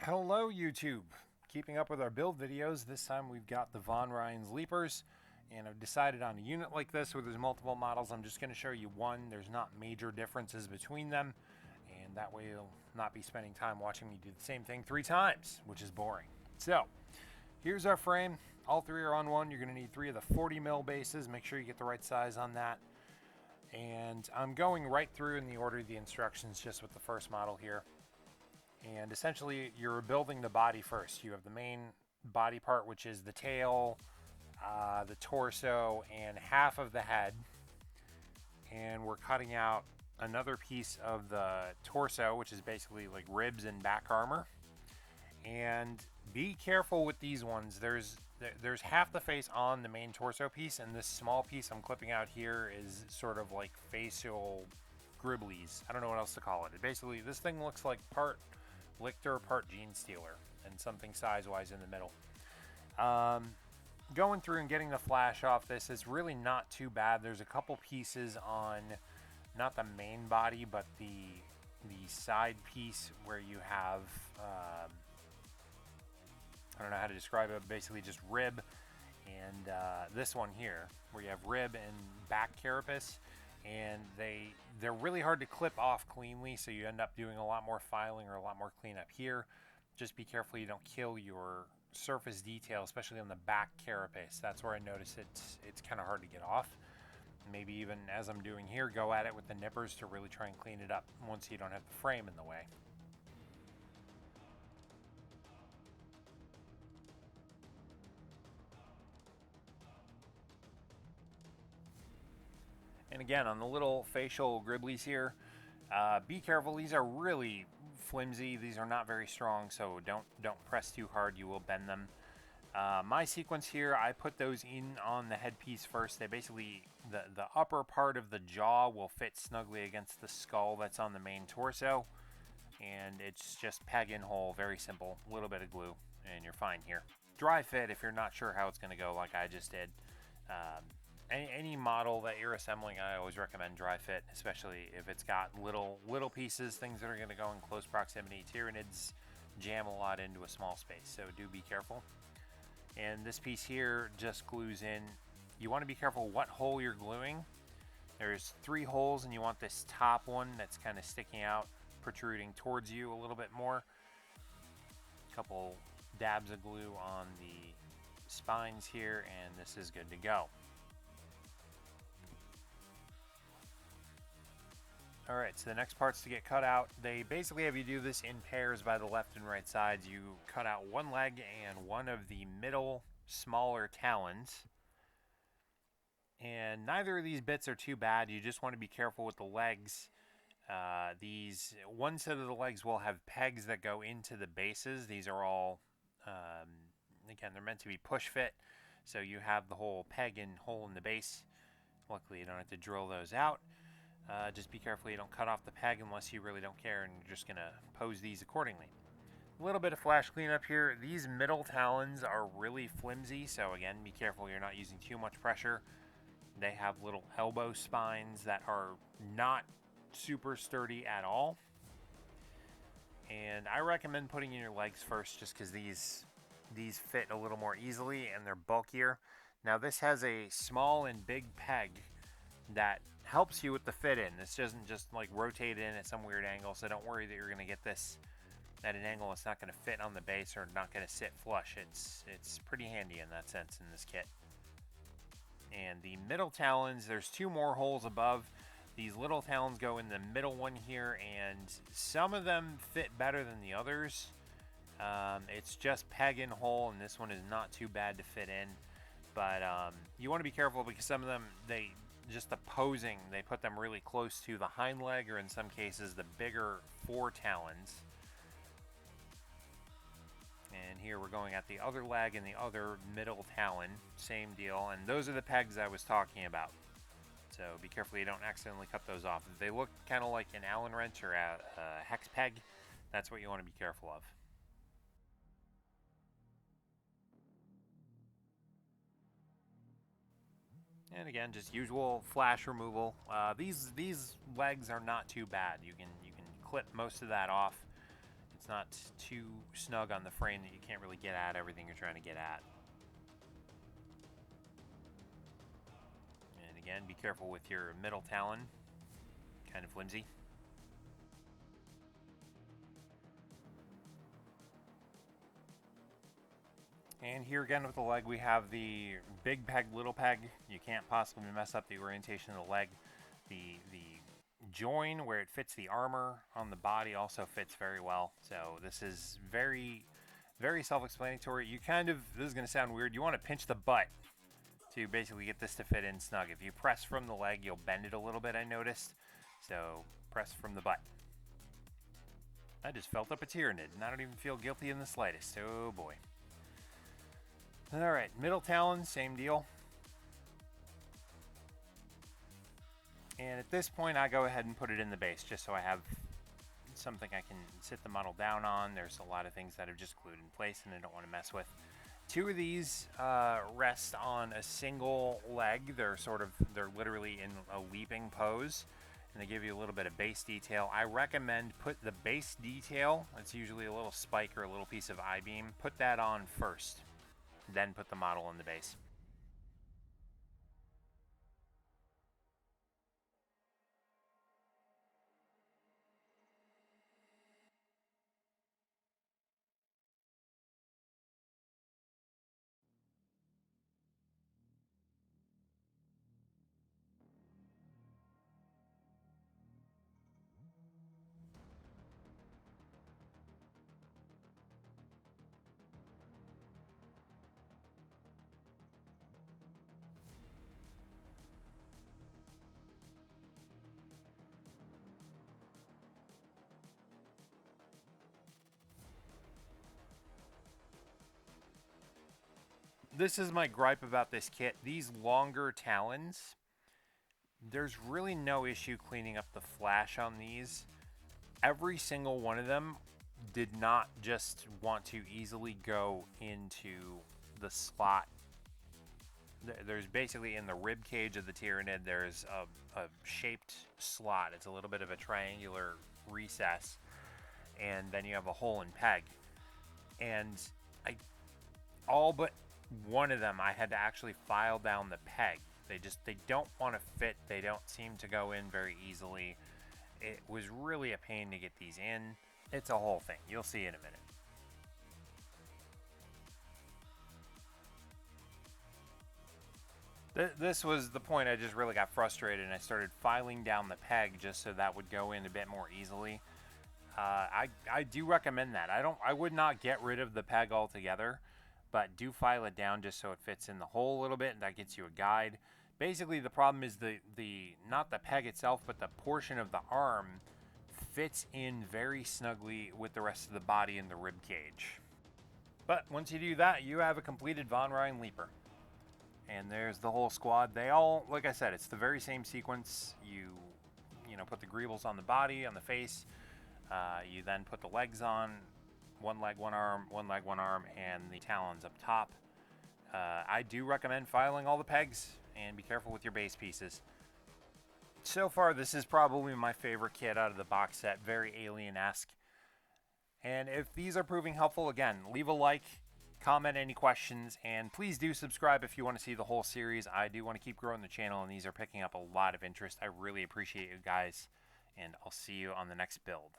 Hello YouTube! Keeping up with our build videos, this time we've got the Von Ryan's Leapers, and I've decided on a unit like this where there's multiple models. I'm just going to show you one. There's not major differences between them, and that way you'll not be spending time watching me do the same thing 3 times, which is boring. So, here's our frame. All 3 are on one. You're going to need 3 of the 40 mil bases. Make sure you get the right size on that. And I'm going right through in the order of the instructions just with the first model here. And essentially, you're building the body first. You have the main body part, which is the tail, the torso, and half of the head. And we're cutting out another piece of the torso, which is basically like ribs and back armor. And be careful with these ones. There's half the face on the main torso piece, and this small piece I'm clipping out here is sort of like facial gribblies. I don't know what else to call it. Basically, this thing looks like part Lictor, part Gene Stealer, and something size-wise in the middle. Going through and getting the flash off this is really not too bad. There's a couple pieces on, not the main body, but the side piece where you have, I don't know how to describe it, but basically just rib, and this one here, where you have rib and back carapace. And they're really hard to clip off cleanly, so you end up doing a lot more filing or a lot more cleanup here. Just be careful you don't kill your surface detail, especially on the back carapace. That's where I notice it's kind of hard to get off. Maybe even as I'm doing here, go at it with the nippers to really try and clean it up once you don't have the frame in the way. And again, on the little facial gribblies here, be careful. These are really flimsy. These are not very strong, so don't press too hard. You will bend them. My sequence here, I put those in on the headpiece first. They basically, the upper part of the jaw will fit snugly against the skull that's on the main torso. And it's just peg in hole, very simple. A little bit of glue, and you're fine here. Dry fit if you're not sure how it's going to go, like I just did. Any model that you're assembling, I always recommend dry fit, especially if it's got little pieces, things that are going to go in close proximity. Tyranids jam a lot into a small space, so do be careful. And this piece here just glues in. You want to be careful what hole you're gluing. There's 3 holes, and you want this top one that's kind of sticking out, protruding towards you a little bit more. A couple dabs of glue on the spines here, and this is good to go. Alright, so the next parts to get cut out, they basically have you do this in pairs by the left and right sides. You cut out one leg and one of the middle smaller talons. And neither of these bits are too bad. You just want to be careful with the legs. One set of the legs will have pegs that go into the bases. These are all, again, they're meant to be push fit. So you have the whole peg and hole in the base. Luckily, you don't have to drill those out. Just be careful you don't cut off the peg unless you really don't care, and you're just going to pose these accordingly. A little bit of flash cleanup here. These middle talons are really flimsy, so again, be careful you're not using too much pressure. They have little elbow spines that are not super sturdy at all. And I recommend putting in your legs first just because these fit a little more easily and they're bulkier. Now this has a small and big peg that helps you with the fit in. This doesn't just like rotate in at some weird angle, so don't worry that you're going to get this at an angle it's not going to fit on the base or not going to sit flush. It's pretty handy in that sense in this kit. And the middle talons, there's 2 more holes above. These little talons go in the middle one here, and some of them fit better than the others. It's just peg and hole, and this one is not too bad to fit in. But you want to be careful because some of them, just the posing, they put them really close to the hind leg, or in some cases the bigger 4 talons. And here we're going at the other leg and the other middle talon, same deal, and those are the pegs I was talking about. So be careful you don't accidentally cut those off. If they look kind of like an Allen wrench or a hex peg, that's what you want to be careful of. And again, just usual flash removal. These legs are not too bad. You can clip most of that off. it's not too snug on the frame that you can't really get at everything you're trying to get at. And again, be careful with your middle talon, kind of flimsy. And here again with the leg, we have the big peg, little peg. You can't possibly mess up the orientation of the leg. The join where it fits the armor on the body also fits very well. So this is very, very self-explanatory. You kind of, this is going to sound weird, you want to pinch the butt to basically get this to fit in snug. If you press from the leg, you'll bend it a little bit, I noticed. So press from the butt. I just felt up a Tyranid, and I don't even feel guilty in the slightest. Oh boy. Alright, middle talon, same deal. And at this point, I go ahead and put it in the base, just so I have something I can sit the model down on. There's a lot of things that have just glued in place and I don't want to mess with. Two of these rest on a single leg. They're literally in a leaping pose, and they give you a little bit of base detail. I recommend put the base detail, it's usually a little spike or a little piece of I-beam, put that on first. Then put the model in the base. This is my gripe about this kit. These longer talons, there's really no issue cleaning up the flash on these. Every single one of them did not just want to easily go into the slot. There's basically in the rib cage of the Tyranid, there's a shaped slot. It's a little bit of a triangular recess, and then you have a hole in peg. And all but one of them, I had to actually file down the peg. They don't want to fit. They don't seem to go in very easily. It was really a pain to get these in. It's a whole thing. You'll see in a minute. This was the point. I just really got frustrated and I started filing down the peg just so that would go in a bit more easily. I do recommend that. I would not get rid of the peg altogether, but do file it down just so it fits in the hole a little bit, and that gets you a guide. Basically, the problem is not the peg itself, but the portion of the arm fits in very snugly with the rest of the body in the rib cage. But once you do that, you have a completed Von Ryan Leaper. And there's the whole squad. They all, like I said, it's the very same sequence. You put the greebles on the body, on the face. You then put the legs on. One leg, one arm, and the talons up top. I do recommend filing all the pegs, and be careful with your base pieces. So far, this is probably my favorite kit out of the box set. Very Alien-esque. And if these are proving helpful, again, leave a like, comment any questions, and please do subscribe if you want to see the whole series. I do want to keep growing the channel, and these are picking up a lot of interest. I really appreciate you guys, and I'll see you on the next build.